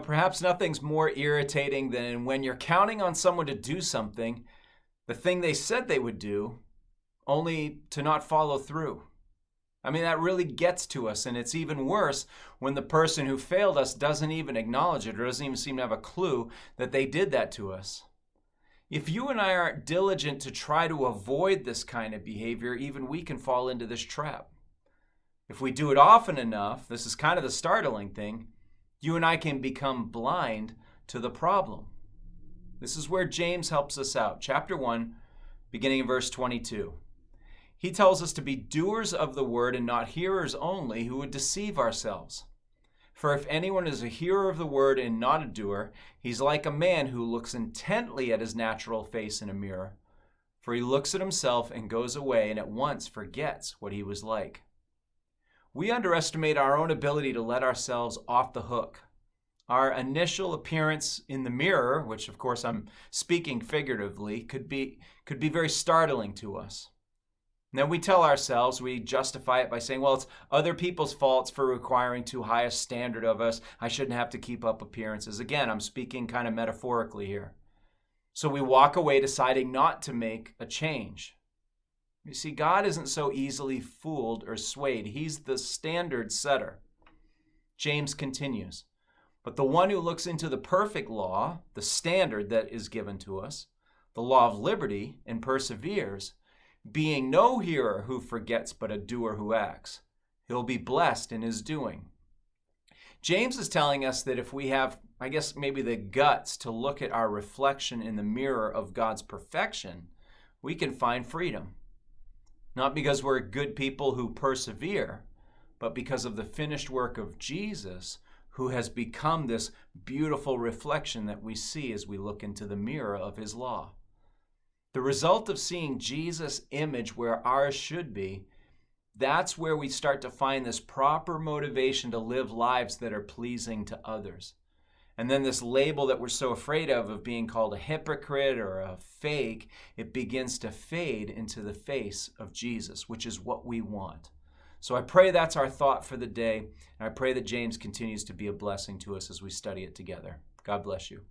Perhaps nothing's more irritating than when you're counting on someone to do something, the thing they said they would do, only to not follow through. That really gets to us, and it's even worse when the person who failed us doesn't even acknowledge it or doesn't even seem to have a clue that they did that to us. If you and I aren't diligent to try to avoid this kind of behavior, even we can fall into this trap. If we do it often enough, this is kind of the startling thing, you and I can become blind to the problem. This is where James helps us out. Chapter 1, beginning in verse 22. He tells us to be doers of the word and not hearers only, who would deceive ourselves. For if anyone is a hearer of the word and not a doer, he's like a man who looks intently at his natural face in a mirror. For he looks at himself and goes away and at once forgets what he was like. We underestimate our own ability to let ourselves off the hook. Our initial appearance in the mirror, which of course I'm speaking figuratively, could be very startling to us. And then we tell ourselves, we justify it by saying, well, it's other people's faults for requiring too high a standard of us. I shouldn't have to keep up appearances. Again, I'm speaking kind of metaphorically here. So we walk away deciding not to make a change. You see, God isn't so easily fooled or swayed. He's the standard setter. James continues, but the one who looks into the perfect law, the standard that is given to us, the law of liberty, and perseveres, being no hearer who forgets but a doer who acts, he'll be blessed in his doing. James is telling us that if we have, maybe the guts to look at our reflection in the mirror of God's perfection, we can find freedom. Not because we're good people who persevere, but because of the finished work of Jesus, who has become this beautiful reflection that we see as we look into the mirror of his law. The result of seeing Jesus' image where ours should be, that's where we start to find this proper motivation to live lives that are pleasing to others. And then this label that we're so afraid of being called a hypocrite or a fake, it begins to fade into the face of Jesus, which is what we want. So I pray that's our thought for the day, and I pray that James continues to be a blessing to us as we study it together. God bless you.